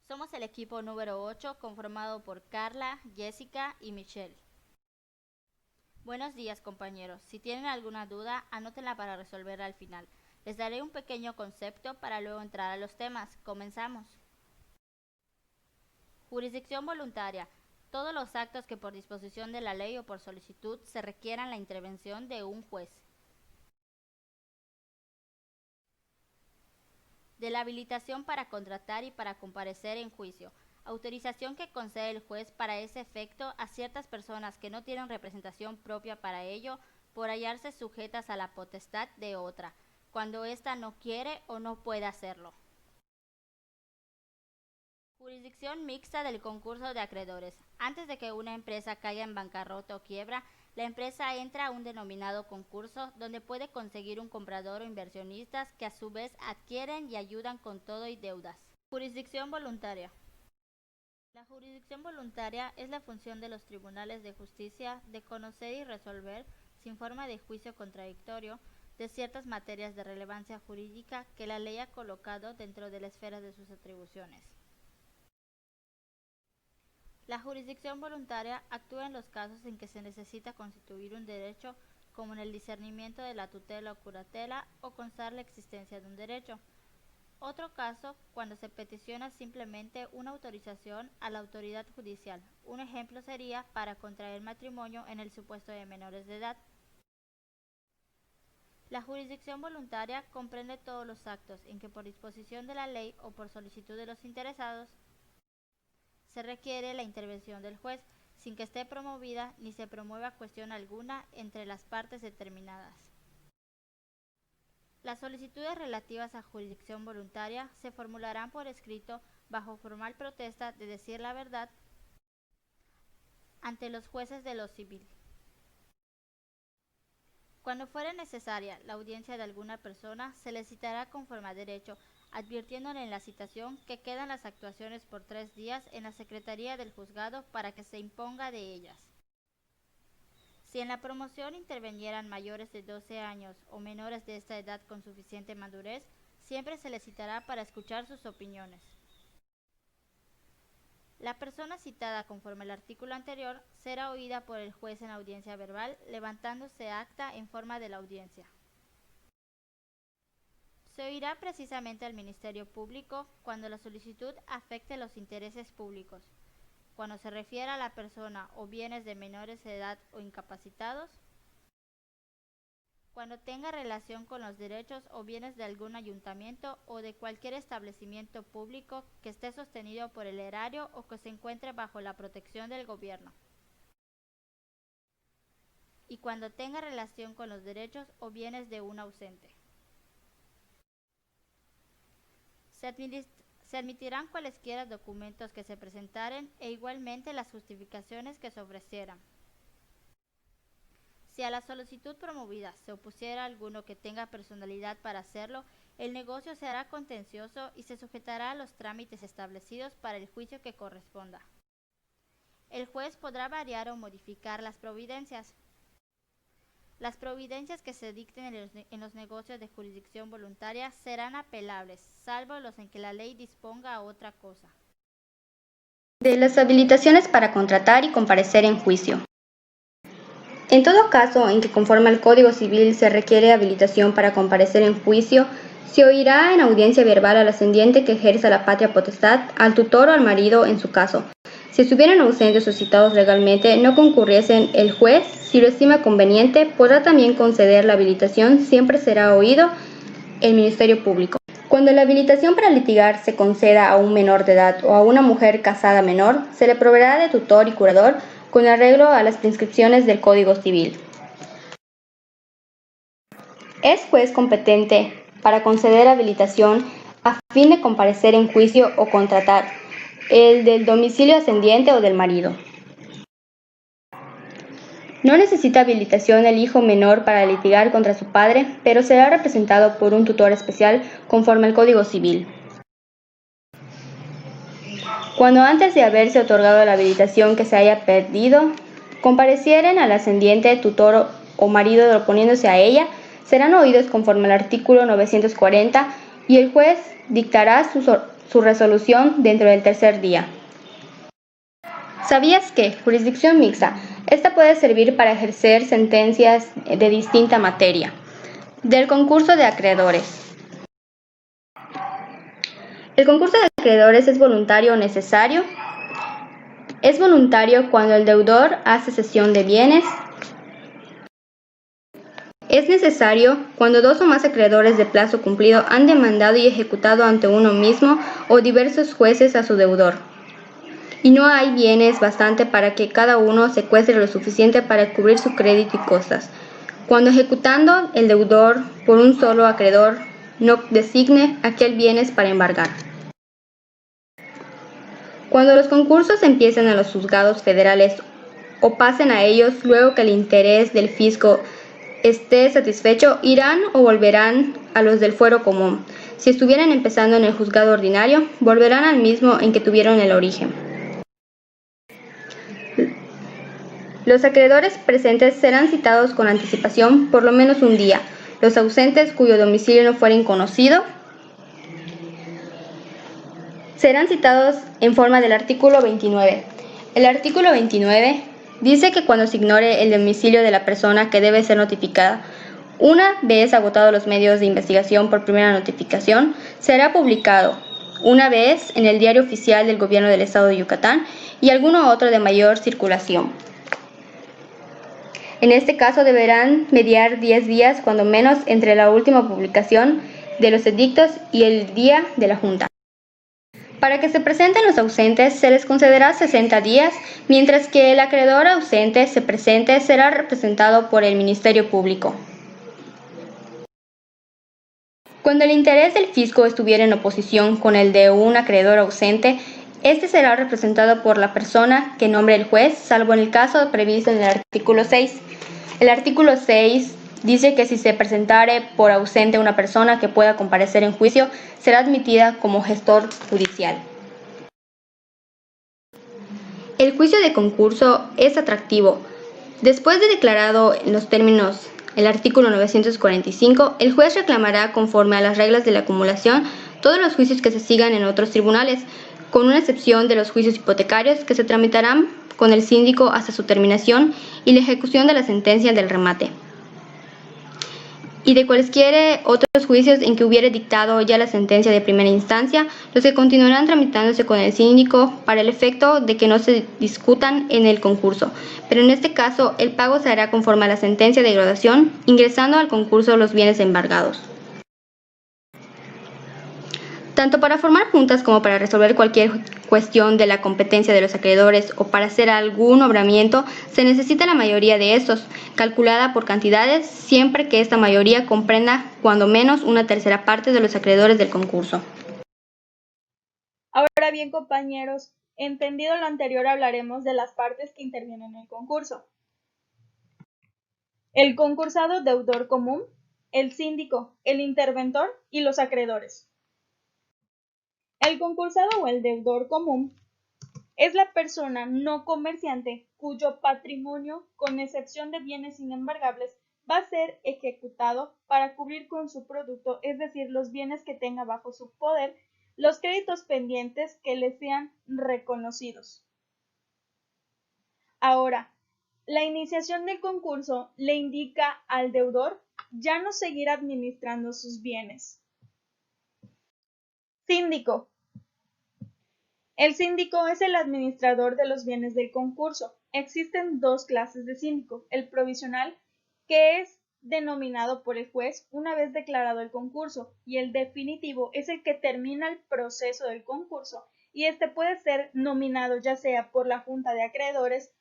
Somos el equipo número 8 conformado por Carla, Jessica y Michelle. Buenos días, compañeros. Si tienen alguna duda, anótenla para resolverla al final. Les daré un pequeño concepto para luego entrar a los temas. Comenzamos. Jurisdicción voluntaria. Todos los actos que por disposición de la ley o por solicitud se requieran la intervención de un juez. De la habilitación para contratar y para comparecer en juicio. Autorización que concede el juez para ese efecto a ciertas personas que no tienen representación propia para ello, por hallarse sujetas a la potestad de otra, cuando ésta no quiere o no puede hacerlo. Jurisdicción mixta del concurso de acreedores. Antes de que una empresa caiga en bancarrota o quiebra, la empresa entra a un denominado concurso donde puede conseguir un comprador o inversionistas que a su vez adquieren y ayudan con todo y deudas. Jurisdicción voluntaria. La jurisdicción voluntaria es la función de los tribunales de justicia de conocer y resolver, sin forma de juicio contradictorio, de ciertas materias de relevancia jurídica que la ley ha colocado dentro de la esfera de sus atribuciones. La jurisdicción voluntaria actúa en los casos en que se necesita constituir un derecho, como en el discernimiento de la tutela o curatela, o constar la existencia de un derecho. Otro caso, cuando se peticiona simplemente una autorización a la autoridad judicial. Un ejemplo sería para contraer matrimonio en el supuesto de menores de edad. La jurisdicción voluntaria comprende todos los actos en que por disposición de la ley o por solicitud de los interesados se requiere la intervención del juez, sin que esté promovida ni se promueva cuestión alguna entre las partes determinadas. Las solicitudes relativas a jurisdicción voluntaria se formularán por escrito bajo formal protesta de decir la verdad ante los jueces de lo civil. Cuando fuere necesaria la audiencia de alguna persona, se le citará conforme a derecho, advirtiéndole en la citación que quedan las actuaciones por 3 días en la Secretaría del Juzgado para que se imponga de ellas. Si en la promoción intervinieran mayores de 12 años o menores de esta edad con suficiente madurez, siempre se les citará para escuchar sus opiniones. La persona citada conforme al artículo anterior será oída por el juez en audiencia verbal, levantándose acta en forma de la audiencia. Se oirá precisamente al Ministerio Público cuando la solicitud afecte los intereses públicos, cuando se refiera a la persona o bienes de menores de edad o incapacitados, cuando tenga relación con los derechos o bienes de algún ayuntamiento o de cualquier establecimiento público que esté sostenido por el erario o que se encuentre bajo la protección del gobierno, y cuando tenga relación con los derechos o bienes de un ausente. Se admitirán cualesquiera documentos que se presentaren e igualmente las justificaciones que se ofrecieran. Si a la solicitud promovida se opusiera alguno que tenga personalidad para hacerlo, el negocio se hará contencioso y se sujetará a los trámites establecidos para el juicio que corresponda. El juez podrá variar o modificar las providencias. Las providencias que se dicten en los negocios de jurisdicción voluntaria serán apelables, salvo los en que la ley disponga otra cosa. De las habilitaciones para contratar y comparecer en juicio. En todo caso en que conforme al Código Civil se requiere habilitación para comparecer en juicio, se oirá en audiencia verbal al ascendiente que ejerza la patria potestad, al tutor o al marido en su caso. Si estuvieran ausentes o citados legalmente, no concurriesen, el juez, si lo estima conveniente, podrá también conceder la habilitación, siempre será oído el Ministerio Público. Cuando la habilitación para litigar se conceda a un menor de edad o a una mujer casada menor, se le proveerá de tutor y curador con arreglo a las prescripciones del Código Civil. Es juez competente para conceder habilitación a fin de comparecer en juicio o contratar, el del domicilio ascendiente o del marido. No necesita habilitación el hijo menor para litigar contra su padre, pero será representado por un tutor especial conforme al Código Civil. Cuando antes de haberse otorgado la habilitación que se haya perdido, comparecieren al ascendiente, tutor o marido oponiéndose a ella, serán oídos conforme al artículo 940 y el juez dictará su resolución dentro del tercer día. ¿Sabías que jurisdicción mixta? Esta puede servir para ejercer sentencias de distinta materia. Del concurso de acreedores. ¿El concurso de acreedores es voluntario o necesario? Es voluntario cuando el deudor hace cesión de bienes. Es necesario cuando dos o más acreedores de plazo cumplido han demandado y ejecutado ante uno mismo o diversos jueces a su deudor, y no hay bienes bastante para que cada uno secuestre lo suficiente para cubrir su crédito y costas. Cuando ejecutando el deudor por un solo acreedor no designe aquel bienes para embargar. Cuando los concursos empiecen a los juzgados federales o pasen a ellos luego que el interés del fisco esté satisfecho, irán o volverán a los del fuero común. Si estuvieran empezando en el juzgado ordinario, volverán al mismo en que tuvieron el origen. Los acreedores presentes serán citados con anticipación por lo menos un día. Los ausentes cuyo domicilio no fuera conocido serán citados en forma del artículo 29. El artículo 29 dice que cuando se ignore el domicilio de la persona que debe ser notificada, una vez agotados los medios de investigación por primera notificación, será publicado, una vez en el Diario Oficial del Gobierno del Estado de Yucatán y alguno otro de mayor circulación. En este caso deberán mediar 10 días, cuando menos, entre la última publicación de los edictos y el día de la Junta. Para que se presenten los ausentes se les concederá 60 días, mientras que el acreedor ausente se presente será representado por el Ministerio Público. Cuando el interés del fisco estuviera en oposición con el de un acreedor ausente, este será representado por la persona que nombre el juez, salvo en el caso previsto en el artículo 6. El artículo 6 dice que si se presentare por ausente una persona que pueda comparecer en juicio, será admitida como gestor judicial. El juicio de concurso es atractivo. Después de declarado en los términos el artículo 945, el juez reclamará, conforme a las reglas de la acumulación, todos los juicios que se sigan en otros tribunales, con una excepción de los juicios hipotecarios que se tramitarán con el síndico hasta su terminación y la ejecución de la sentencia del remate, y de cualesquiera otros juicios en que hubiere dictado ya la sentencia de primera instancia, los que continuarán tramitándose con el síndico para el efecto de que no se discutan en el concurso, pero en este caso el pago se hará conforme a la sentencia de graduación, ingresando al concurso los bienes embargados. Tanto para formar juntas como para resolver cualquier cuestión de la competencia de los acreedores o para hacer algún obramiento, se necesita la mayoría de estos, calculada por cantidades, siempre que esta mayoría comprenda cuando menos una tercera parte de los acreedores del concurso. Ahora bien, compañeros, entendido lo anterior, hablaremos de las partes que intervienen en el concurso. El concursado deudor común, el síndico, el interventor y los acreedores. El concursado o el deudor común es la persona no comerciante cuyo patrimonio, con excepción de bienes inembargables, va a ser ejecutado para cubrir con su producto, es decir, los bienes que tenga bajo su poder, los créditos pendientes que le sean reconocidos. Ahora, la iniciación del concurso le indica al deudor ya no seguir administrando sus bienes. Síndico. El síndico es el administrador de los bienes del concurso. Existen dos clases de síndico: el provisional, que es denominado por el juez una vez declarado el concurso, y el definitivo es el que termina el proceso del concurso, y este puede ser nominado ya sea por la Junta de Acreedores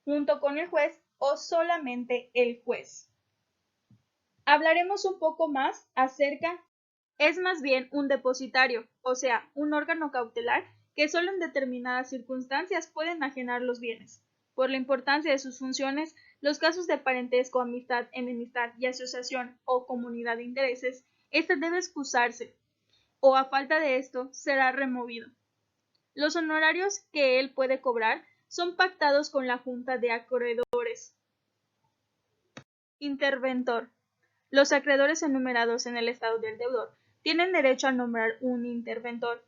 junto con el juez o solamente el juez. Hablaremos un poco más acerca, es más bien un depositario, o sea, un órgano cautelar que solo en determinadas circunstancias puede enajenar los bienes. Por la importancia de sus funciones, los casos de parentesco, amistad, enemistad y asociación o comunidad de intereses, este debe excusarse, o a falta de esto, será removido. Los honorarios que él puede cobrar son pactados con la Junta de Acreedores. Interventor. Los acreedores enumerados en el estado del deudor tienen derecho a nombrar un interventor.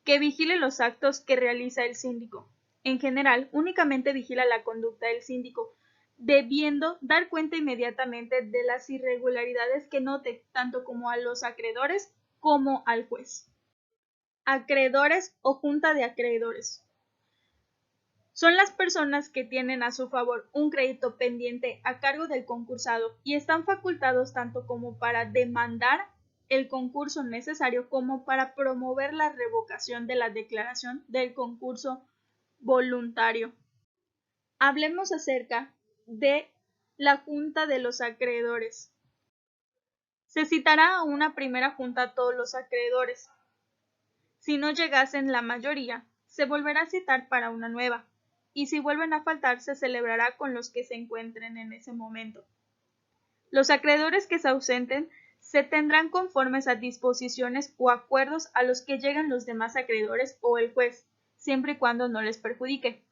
que vigile los actos que realiza el síndico. En general, únicamente vigila la conducta del síndico, debiendo dar cuenta inmediatamente de las irregularidades que note, tanto como a los acreedores como al juez. Acreedores o junta de acreedores. Son las personas que tienen a su favor un crédito pendiente a cargo del concursado y están facultados tanto como para demandar el concurso necesario como para promover la revocación de la declaración del concurso voluntario. Hablemos acerca de la junta de los acreedores. Se citará a una primera junta a todos los acreedores. Si no llegasen la mayoría, se volverá a citar para una nueva, y si vuelven a faltar, se celebrará con los que se encuentren en ese momento. Los acreedores que se ausenten se tendrán conformes a disposiciones o acuerdos a los que llegan los demás acreedores o el juez, siempre y cuando no les perjudique.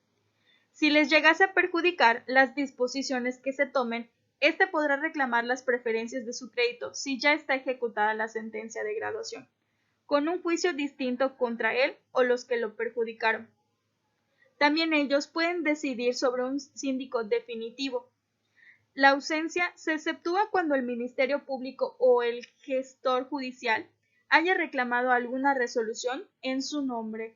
Si les llegase a perjudicar las disposiciones que se tomen, éste podrá reclamar las preferencias de su crédito si ya está ejecutada la sentencia de graduación, con un juicio distinto contra él o los que lo perjudicaron. También ellos pueden decidir sobre un síndico definitivo. La ausencia se exceptúa cuando el Ministerio Público o el gestor judicial haya reclamado alguna resolución en su nombre.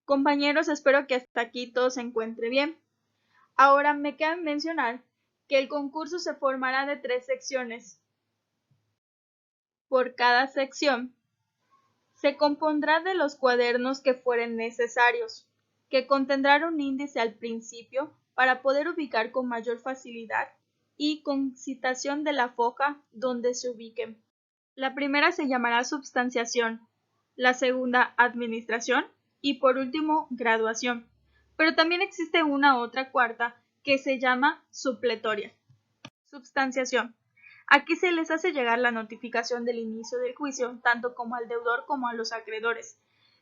Compañeros, espero que hasta aquí todo se encuentre bien. Ahora me queda mencionar que el concurso se formará de 3 secciones. Por cada sección se compondrá de los cuadernos que fueren necesarios, que contendrán un índice al principio para poder ubicar con mayor facilidad y con citación de la foja donde se ubiquen. La primera se llamará substanciación, la segunda administración y por último graduación. Pero también existe una otra cuarta que se llama supletoria. Substanciación. Aquí se les hace llegar la notificación del inicio del juicio, tanto como al deudor como a los acreedores,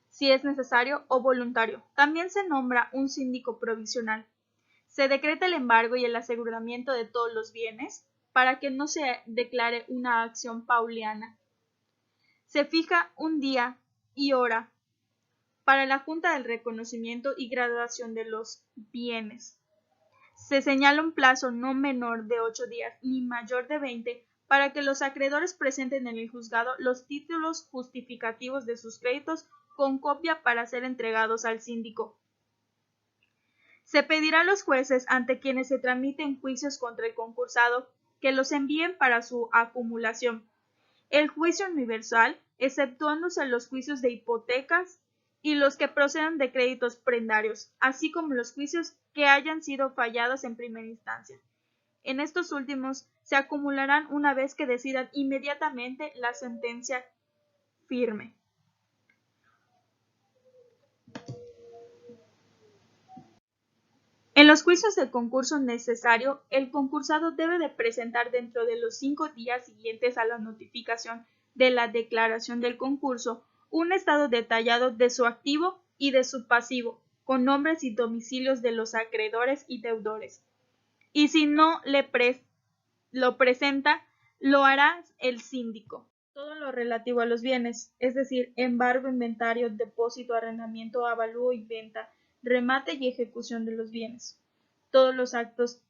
si es necesario o voluntario. También se nombra un síndico provisional. Se decreta el embargo y el aseguramiento de todos los bienes para que no se declare una acción pauliana. Se fija un día y hora para la junta del reconocimiento y graduación de los bienes. Se señala un plazo no menor de 8 días ni mayor de 20 para que los acreedores presenten en el juzgado los títulos justificativos de sus créditos con copia para ser entregados al síndico. Se pedirá a los jueces ante quienes se tramiten juicios contra el concursado que los envíen para su acumulación. El juicio universal, exceptuándose los juicios de hipotecas y los que procedan de créditos prendarios, así como los juicios que hayan sido fallados en primera instancia. En estos últimos se acumularán una vez que decidan inmediatamente la sentencia firme. En los juicios del concurso necesario, el concursado debe de presentar dentro de los 5 días siguientes a la notificación de la declaración del concurso un estado detallado de su activo y de su pasivo, con nombres y domicilios de los acreedores y deudores. Y si no lo presenta, lo hará el síndico. Todo lo relativo a los bienes, es decir, embargo, inventario, depósito, arrendamiento, avalúo y venta, remate y ejecución de los bienes. Todos los actos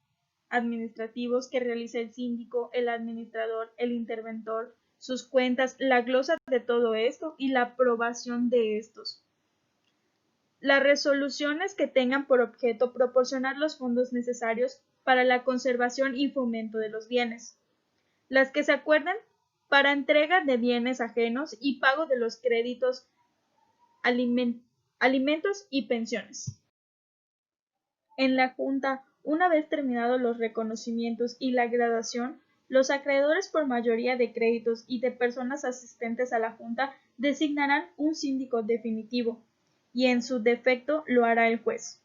administrativos que realice el síndico, el administrador, el interventor, sus cuentas, la glosa de todo esto y la aprobación de estos. Las resoluciones que tengan por objeto proporcionar los fondos necesarios para la conservación y fomento de los bienes. Las que se acuerden para entrega de bienes ajenos y pago de los créditos, alimentos y pensiones. En la Junta, una vez terminados los reconocimientos y la graduación, los acreedores por mayoría de créditos y de personas asistentes a la Junta designarán un síndico definitivo, y en su defecto lo hará el juez.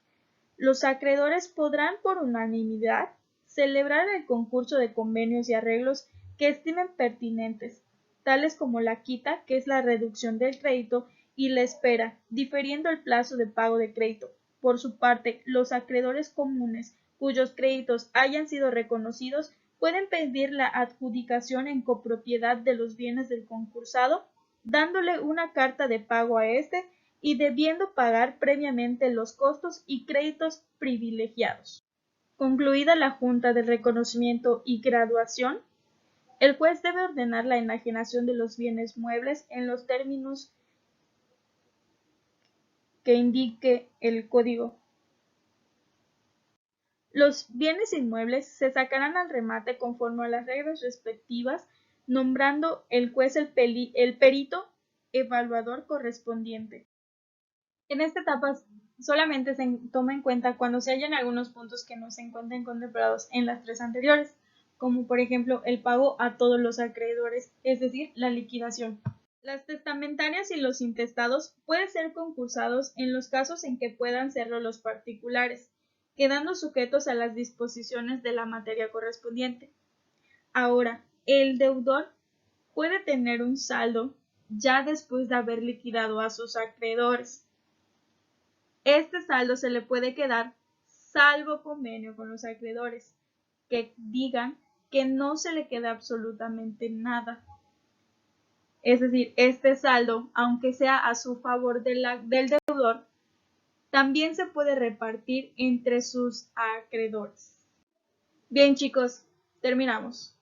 Los acreedores podrán por unanimidad celebrar el concurso de convenios y arreglos que estimen pertinentes, tales como la quita, que es la reducción del crédito, y la espera, diferiendo el plazo de pago de crédito. Por su parte, los acreedores comunes cuyos créditos hayan sido reconocidos pueden pedir la adjudicación en copropiedad de los bienes del concursado, dándole una carta de pago a éste y debiendo pagar previamente los costos y créditos privilegiados. Concluida la junta de reconocimiento y graduación, el juez debe ordenar la enajenación de los bienes muebles en los términos que indique el código. Los bienes inmuebles se sacarán al remate conforme a las reglas respectivas, nombrando el juez el perito evaluador correspondiente. En esta etapa solamente se toma en cuenta cuando se hallan algunos puntos que no se encuentren contemplados en las tres anteriores, como por ejemplo el pago a todos los acreedores, es decir, la liquidación. Las testamentarias y los intestados pueden ser concursados en los casos en que puedan serlo los particulares, quedando sujetos a las disposiciones de la materia correspondiente. Ahora, el deudor puede tener un saldo ya después de haber liquidado a sus acreedores. Este saldo se le puede quedar salvo convenio con los acreedores, que digan que no se le queda absolutamente nada. Es decir, este saldo, aunque sea a su favor del deudor, también se puede repartir entre sus acreedores. Bien, chicos, terminamos.